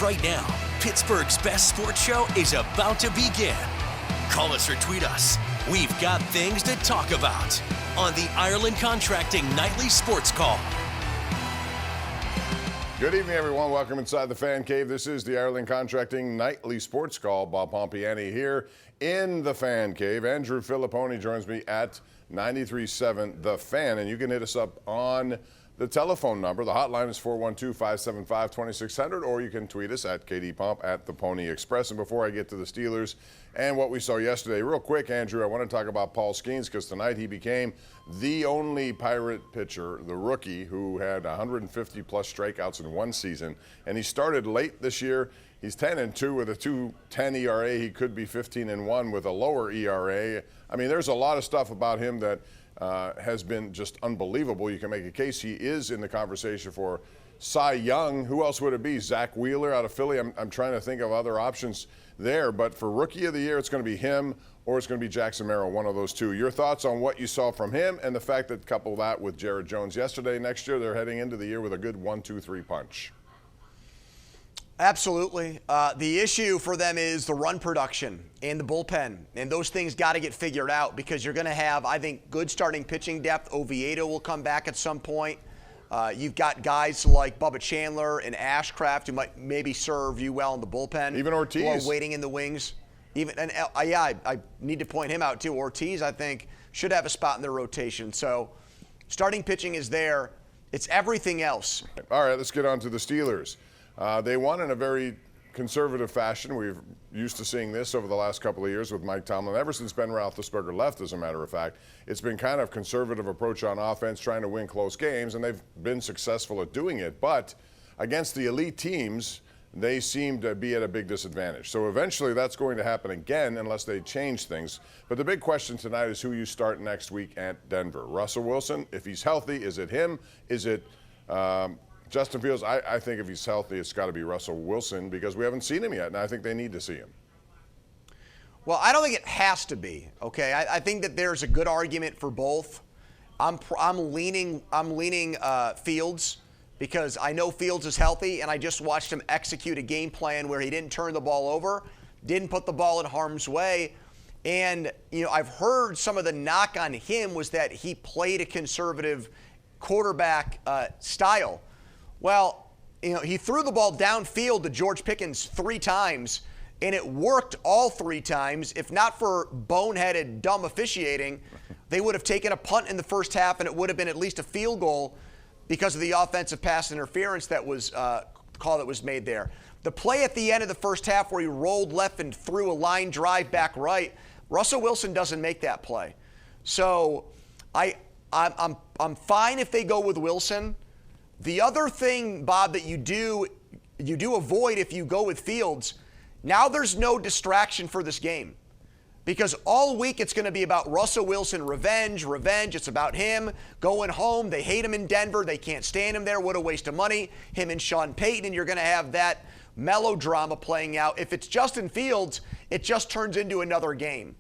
right now, Pittsburgh's best sports show is about to begin. Call us or tweet us. We've got things to talk about on the Ireland Contracting Nightly Sports Call. Good evening, everyone. Welcome inside the Fan Cave. This is the Ireland Contracting Nightly Sports Call. Bob Pompeani here in the Fan Cave. Andrew Fillipponi joins me at 93.7 The Fan, and you can hit us up on the telephone number. The hotline is 412-575-2600, or you can tweet us at KDPomp at the Pony Express. And before I get to the Steelers and what we saw yesterday, real quick, Andrew, I want to talk about Paul Skenes, because tonight he became the only Pirate pitcher, the rookie, who had 150-plus strikeouts in one season. And he started late this year. He's 10-2 with a 2.10 ERA. He could be 15-1 with a lower ERA. I mean, there's a lot of stuff about him that has been just unbelievable. You can make a case he is in the conversation for Cy Young. Who else would it be? Zach Wheeler out of Philly. I'm trying to think of other options there. But for Rookie of the Year, it's going to be him or it's going to be Jackson Merrill, one of those two. Your thoughts on what you saw from him and the fact that couple that with Jared Jones yesterday. Next year, they're heading into the year with a good 1-2-3 punch. Absolutely. The issue for them is the run production and the bullpen. And those things got to get figured out, because you're going to have, I think, good starting pitching depth. Oviedo will come back at some point. You've got guys like Bubba Chandler and Ashcraft who might maybe serve you well in the bullpen. Even Ortiz. Who are waiting in the wings. I need to point him out too. Ortiz, I think, should have a spot in their rotation. So starting pitching is there. It's everything else. All right, let's get on to the Steelers. They won in a very conservative fashion. We're used to seeing this over the last couple of years with Mike Tomlin. Ever since Ben Roethlisberger left, as a matter of fact, it's been kind of conservative approach on offense, trying to win close games, and they've been successful at doing it. But against the elite teams, they seem to be at a big disadvantage. So eventually that's going to happen again unless they change things. But the big question tonight is who you start next week at Denver. Russell Wilson, if he's healthy, is it him? Is it Justin Fields? I think if he's healthy, it's got to be Russell Wilson, because we haven't seen him yet, and I think they need to see him. Well, I don't think it has to be, okay? I think that there's a good argument for both. I'm leaning Fields, because I know Fields is healthy, and I just watched him execute a game plan where he didn't turn the ball over, didn't put the ball in harm's way. And, you know, I've heard some of the knock on him was that he played a conservative quarterback style. Well, you know, he threw the ball downfield to George Pickens 3 times, and it worked all 3 times. If not for boneheaded, dumb officiating, they would have taken a punt in the first half, and it would have been at least a field goal because of the offensive pass interference that was call that was made there. The play at the end of the first half where he rolled left and threw a line drive back right, Russell Wilson doesn't make that play. So I'm fine if they go with Wilson. The other thing, Bob, that you do avoid if you go with Fields, now there's no distraction for this game. Because all week it's going to be about Russell Wilson revenge. It's about him going home. They hate him in Denver. They can't stand him there. What a waste of money. Him and Sean Payton, and you're going to have that melodrama playing out. If it's Justin Fields, it just turns into another game.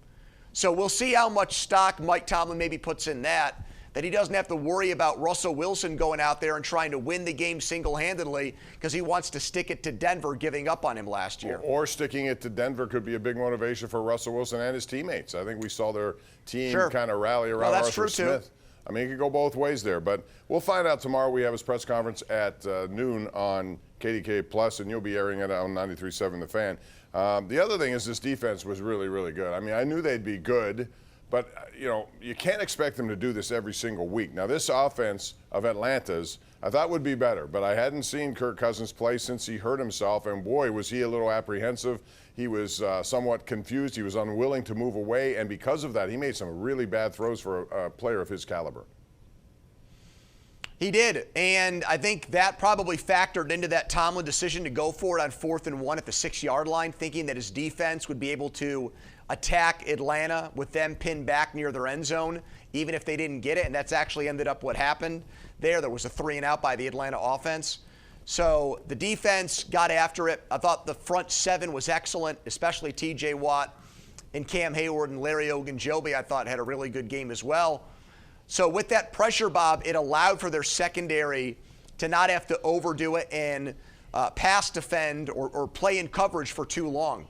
So we'll see how much stock Mike Tomlin maybe puts in that he doesn't have to worry about Russell Wilson going out there and trying to win the game single-handedly, because he wants to stick it to Denver, giving up on him last year. Or sticking it to Denver could be a big motivation for Russell Wilson and his teammates. I think we saw their team kind of rally around Arthur Smith. Too. I mean, it could go both ways there. But we'll find out tomorrow. We have his press conference at noon on KDKA+, and you'll be airing it on 93.7 The Fan. The other thing is this defense was really, really good. I mean, I knew they'd be good, but, you know, you can't expect them to do this every single week. Now, this offense of Atlanta's, I thought would be better, but I hadn't seen Kirk Cousins play since he hurt himself, and boy, was he a little apprehensive. He was somewhat confused. He was unwilling to move away, and because of that, he made some really bad throws for a player of his caliber. He did, and I think that probably factored into that Tomlin decision to go for it on 4th and 1 at the 6-yard line, thinking that his defense would be able to attack Atlanta with them pinned back near their end zone, even if they didn't get it, and that's actually ended up what happened there. There was a 3-and-out by the Atlanta offense. So the defense got after it. I thought the front 7 was excellent, especially T.J. Watt and Cam Hayward and Larry Ogunjobi, I thought, had a really good game as well. So with that pressure, Bob, it allowed for their secondary to not have to overdo it and pass defend or play in coverage for too long.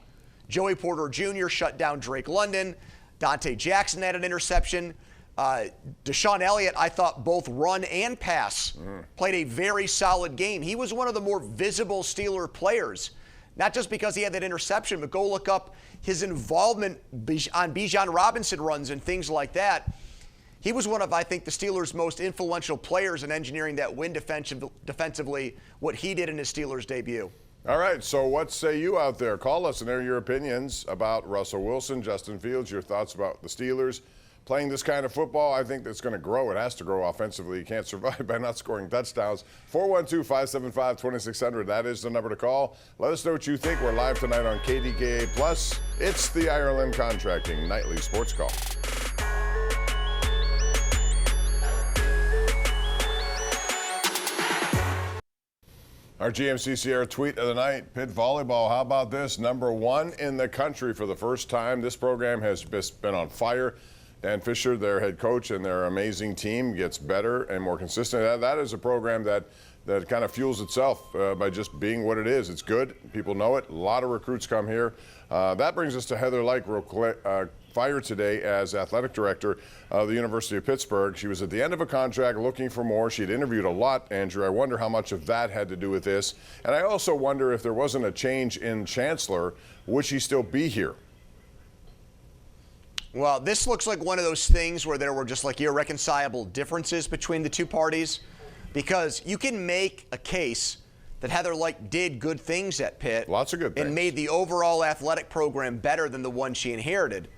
Joey Porter Jr. shut down Drake London. Dante Jackson had an interception. Deshaun Elliott, I thought both run and pass played a very solid game. He was one of the more visible Steeler players, not just because he had that interception, but go look up his involvement on Bijan Robinson runs and things like that. He was one of, I think, the Steelers' most influential players in engineering that win defensively, what he did in his Steelers debut. All right, so what say you out there? Call us and air your opinions about Russell Wilson, Justin Fields, your thoughts about the Steelers playing this kind of football. I think that's going to grow. It has to grow offensively. You can't survive by not scoring touchdowns. 412-575-2600. That is the number to call. Let us know what you think. We're live tonight on KDKA+. It's the Ireland Contracting Nightly Sports Call. Our GMC Sierra tweet of the night, Pitt volleyball, how about this? #1 in the country for the first time. This program has been on fire. Dan Fisher, their head coach, and their amazing team gets better and more consistent. That is a program that kind of fuels itself by just being what it is. It's good. People know it. A lot of recruits come here. That brings us to Heather Lyke, fired today as athletic director of the University of Pittsburgh. She was at the end of a contract looking for more. She'd interviewed a lot, Andrew. I wonder how much of that had to do with this. And I also wonder if there wasn't a change in chancellor, would she still be here? Well, this looks like one of those things where there were just like irreconcilable differences between the two parties, because you can make a case that Heather Lyke did good things at Pitt. Lots of good things. And made the overall athletic program better than the one she inherited.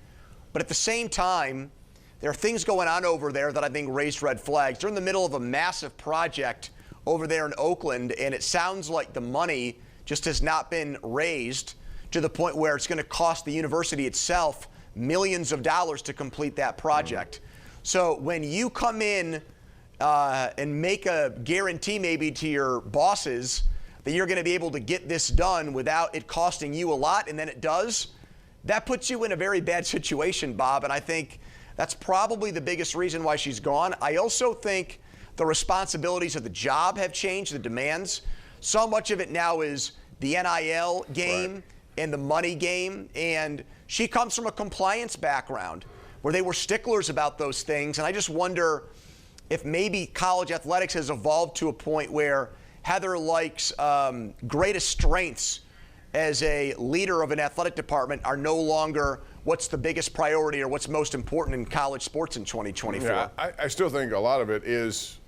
But at the same time, there are things going on over there that I think raised red flags. They're in the middle of a massive project over there in Oakland, and it sounds like the money just has not been raised to the point where it's going to cost the university itself millions of dollars to complete that project. So when you come in and make a guarantee maybe to your bosses that you're going to be able to get this done without it costing you a lot, and then it does, that puts you in a very bad situation, Bob. And I think that's probably the biggest reason why she's gone. I also think the responsibilities of the job have changed, the demands. So much of it now is the NIL game and the money game. And she comes from a compliance background where they were sticklers about those things. And I just wonder if maybe college athletics has evolved to a point where Heather Lyke's greatest strengths as a leader of an athletic department are no longer what's the biggest priority or what's most important in college sports in 2024. Yeah, I still think a lot of it is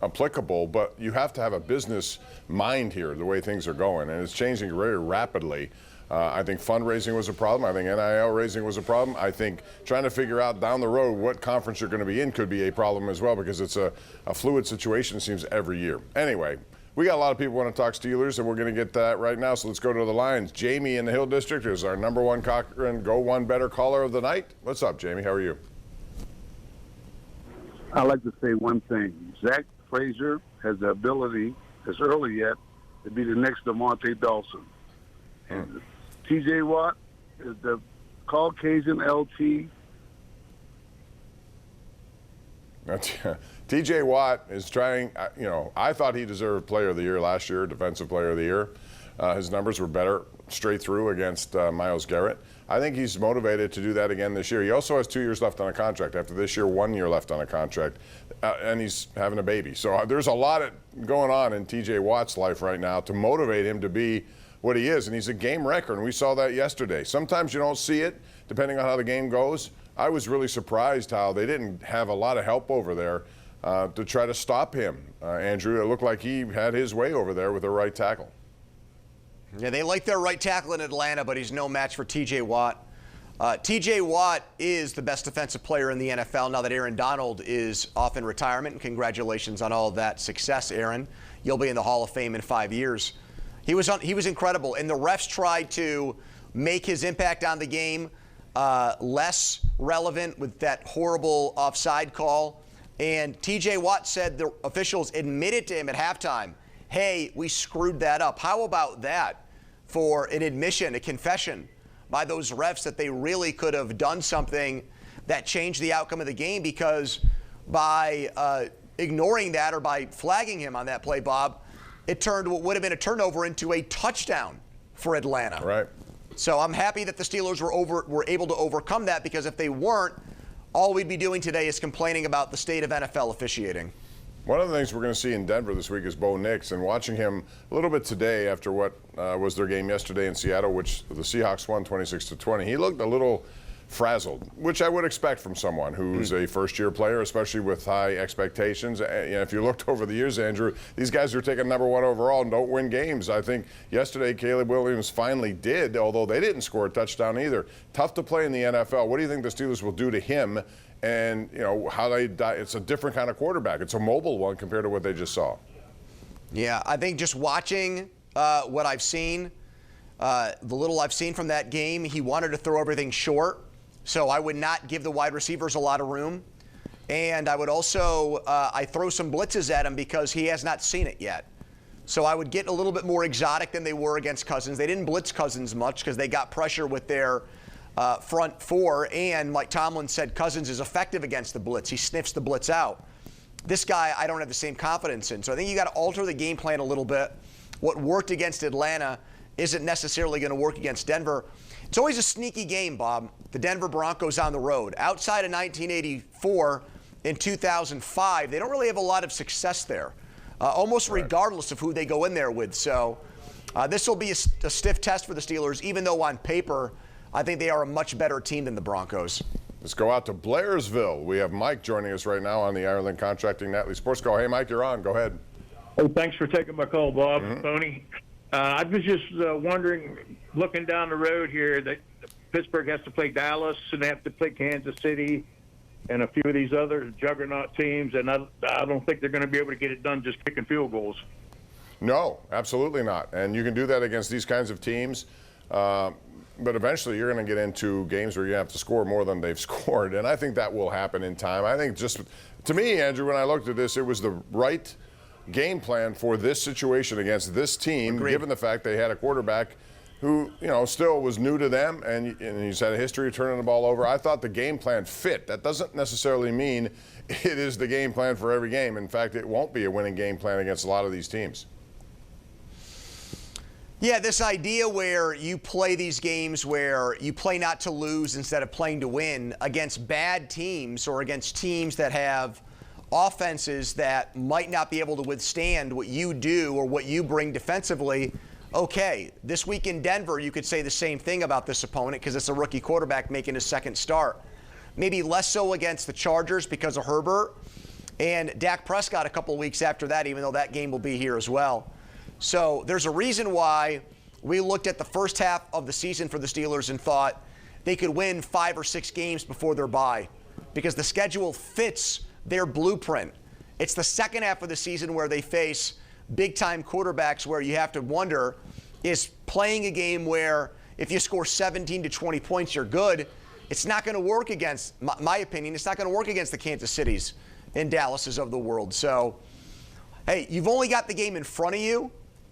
applicable, but you have to have a business mind here, the way things are going, and it's changing very rapidly. I think fundraising was a problem. I think NIL raising was a problem. I think trying to figure out down the road what conference you're going to be in could be a problem as well, because it's a fluid situation, it seems, every year. Anyway, we got a lot of people want to talk Steelers, and we're going to get to that right now, so let's go to the lines. Jamie in the Hill District is our #1 Cochran Go One Better caller of the night. What's up, Jamie? How are you? I'd like to say one thing. Zach Frazier has the ability, it's early yet, to be the next DeMonte Dawson. And TJ Watt is the Caucasian LT. TJ Watt is trying, I thought he deserved Player of the Year last year, Defensive Player of the Year. His numbers were better straight through against Myles Garrett. I think he's motivated to do that again this year. He also has 2 years left on a contract. After this year, 1 year left on a contract. And he's having a baby. So there's a lot going on in TJ Watt's life right now to motivate him to be what he is. And he's a game wrecker, and we saw that yesterday. Sometimes you don't see it, depending on how the game goes. I was really surprised how they didn't have a lot of help over there to try to stop him. Andrew, it looked like he had his way over there with the right tackle. Yeah, they like their right tackle in Atlanta, but he's no match for TJ Watt. TJ Watt is the best defensive player in the NFL now that Aaron Donald is off in retirement. And congratulations on all of that success, Aaron. You'll be in the Hall of Fame in 5 years. He was incredible, and the refs tried to make his impact on the game less relevant with that horrible offside call. And TJ Watt said the officials admitted to him at halftime, hey, we screwed that up. How about that for an admission, a confession by those refs that they really could have done something that changed the outcome of the game? Because by ignoring that or by flagging him on that play, Bob, it turned what would have been a turnover into a touchdown for Atlanta. Right. So I'm happy that the Steelers were able to overcome that, because if they weren't, all we'd be doing today is complaining about the state of NFL officiating. One of the things we're going to see in Denver this week is Bo Nix, and watching him a little bit today after what was their game yesterday in Seattle, which the Seahawks won 26-20. He looked a little frazzled, which I would expect from someone who's a first-year player, especially with high expectations. And, if you looked over the years, Andrew, these guys who are taking number 1 overall and don't win games. I think yesterday Caleb Williams finally did, although they didn't score a touchdown either. Tough to play in the NFL. What do you think the Steelers will do to him? And, how it's a different kind of quarterback. It's a mobile one compared to what they just saw. Yeah, I think just watching what I've seen, the little I've seen from that game, he wanted to throw everything short. So I would not give the wide receivers a lot of room. And I would also, I throw some blitzes at him because he has not seen it yet. So I would get a little bit more exotic than they were against Cousins. They didn't blitz Cousins much because they got pressure with their front four. And like Tomlin said, Cousins is effective against the blitz. He sniffs the blitz out. This guy, I don't have the same confidence in. So I think you got to alter the game plan a little bit. What worked against Atlanta isn't necessarily going to work against Denver. It's always a sneaky game, Bob. The Denver Broncos on the road. Outside of 1984 and 2005, they don't really have a lot of success there, almost regardless of who they go in there with. So this will be a stiff test for the Steelers, even though on paper, I think they are a much better team than the Broncos. Let's go out to Blairsville. We have Mike joining us right now on the Ireland Contracting Nightly Sports Call. Hey, Mike, you're on. Go ahead. Hey, thanks for taking my call, Bob. Tony. I was just wondering, looking down the road here, that Pittsburgh has to play Dallas and they have to play Kansas City and a few of these other juggernaut teams, and I don't think they're going to be able to get it done just kicking field goals. No, absolutely not. And you can do that against these kinds of teams. But eventually you're going to get into games where you have to score more than they've scored. And I think that will happen in time. I think just, to me, Andrew, when I looked at this, it was the right game plan for this situation against this team, given the fact they had a quarterback who, still was new to them, and he's had a history of turning the ball over. I thought the game plan fit. That doesn't necessarily mean it is the game plan for every game. In fact, it won't be a winning game plan against a lot of these teams. Yeah, this idea where you play these games where you play not to lose instead of playing to win against bad teams or against teams that have offenses that might not be able to withstand what you do or what you bring defensively. Okay, this week in Denver, you could say the same thing about this opponent because it's a rookie quarterback making his second start. Maybe less so against the Chargers because of Herbert and Dak Prescott a couple of weeks after that, even though that game will be here as well. So there's a reason why we looked at the first half of the season for the Steelers and thought they could win 5 or 6 games before their bye because the schedule fits their blueprint. It's the second half of the season where they face big-time quarterbacks where you have to wonder, is playing a game where if you score 17 to 20 points, you're good. It's not going to work against, my opinion, it's not going to work against the Kansas Cities and Dallases of the world. So, hey, you've only got the game in front of you,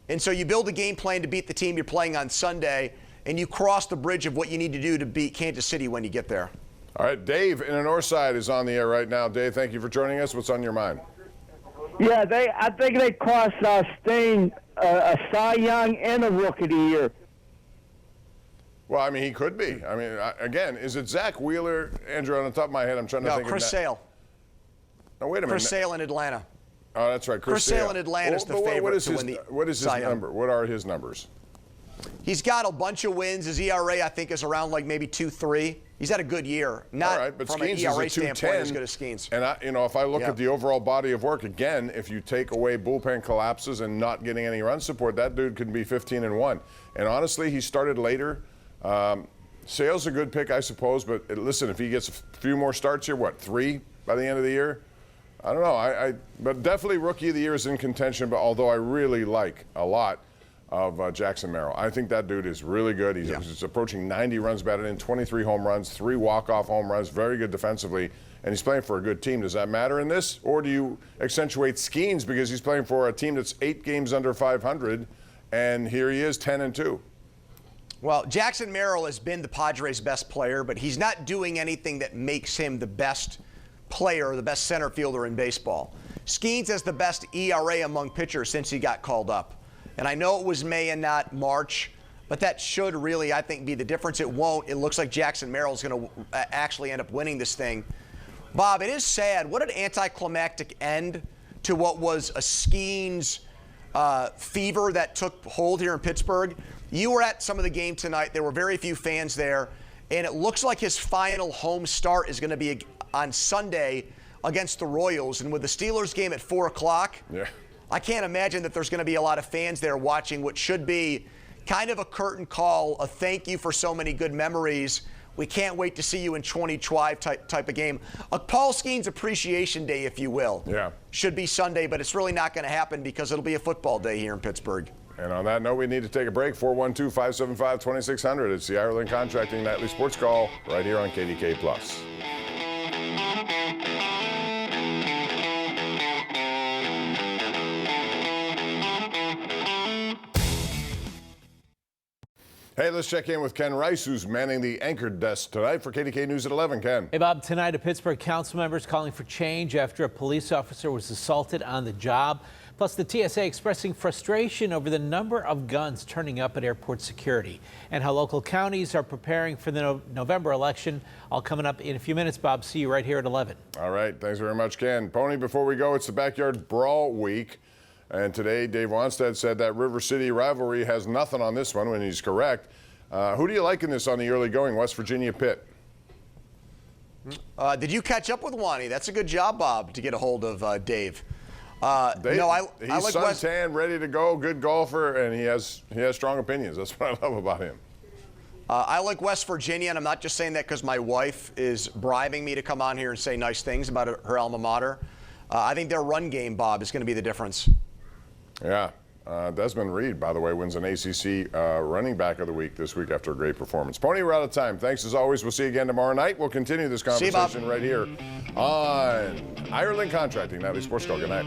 and so you build a game plan to beat the team you're playing on Sunday, and you cross the bridge of what you need to do to beat Kansas City when you get there. All right, Dave in the north side is on the air right now. Dave, thank you for joining us. What's on your mind? Yeah, I think they cost Stain a Cy Young and a Rookie of the Year. Well, I mean, he could be. I mean, again, is it Zach Wheeler? Andrew, on the top of my head, I'm trying to think Chris of Sale. No, wait a minute. Chris Sale in Atlanta. Oh, that's right. Chris Sale in Atlanta is the favorite to win the What is his Cy Young. number? What are his numbers? He's got a bunch of wins. His ERA, I think, is around like maybe 2.3. He's had a good year. Not all right, but from Skenes an ERA is a 2.10, standpoint as good as Skenes. And if I look at the overall body of work, again, if you take away bullpen collapses and not getting any run support, that dude could be 15-1. And honestly, he started later. Sale's a good pick, I suppose, but listen, if he gets a few more starts here, 3 by the end of the year? I don't know. But definitely Rookie of the Year is in contention, but although I really like a lot of Jackson Merrill. I think that dude is really good. He's approaching 90 runs batted in, 23 home runs, 3 walk-off home runs, very good defensively, and he's playing for a good team. Does that matter in this? Or do you accentuate Skenes because he's playing for a team that's 8 games under 500, and here he is 10-2? Well, Jackson Merrill has been the Padres' best player, but he's not doing anything that makes him the best player, the best center fielder in baseball. Skenes has the best ERA among pitchers since he got called up. And I know it was May and not March, but that should really, I think, be the difference. It won't. It looks like Jackson Merrill's going to actually end up winning this thing. Bob, it is sad. What an anticlimactic end to what was a Skenes fever that took hold here in Pittsburgh. You were at some of the game tonight. There were very few fans there, and it looks like his final home start is going to be on Sunday against the Royals. And with the Steelers game at 4 o'clock, I can't imagine that there's going to be a lot of fans there watching what should be kind of a curtain call, a thank you for so many good memories. We can't wait to see you in 2012 type of game. A Paul Skenes appreciation day, if you will. Yeah. Should be Sunday, but it's really not going to happen because it'll be a football day here in Pittsburgh. And on that note, we need to take a break. 412-575-2600. It's the Ireland Contracting Nightly Sports Call right here on KDKA+. Hey, let's check in with Ken Rice, who's manning the anchor desk tonight for KDKA News at 11. Ken. Hey, Bob. Tonight, a Pittsburgh council member is calling for change after a police officer was assaulted on the job. Plus, the TSA expressing frustration over the number of guns turning up at airport security and how local counties are preparing for the November election. All coming up in a few minutes, Bob. See you right here at 11. All right. Thanks very much, Ken. Pony, before we go, it's the Backyard Brawl Week. And today, Dave Wanstead said that River City rivalry has nothing on this one when he's correct. Who do you like in this on the early going, West Virginia Pitt? Did you catch up with Wani? That's a good job, Bob, to get a hold of Dave. He's I like suntan, ready to go, good golfer, and he has strong opinions. That's what I love about him. I like West Virginia, and I'm not just saying that because my wife is bribing me to come on here and say nice things about her alma mater. I think their run game, Bob, is going to be the difference. Yeah. Desmond Reed, by the way, wins an ACC running back of the week this week after a great performance. Pony, we're out of time. Thanks as always. We'll see you again tomorrow night. We'll continue this conversation right here on Ireland Contracting Nightly Sports Call. Good night.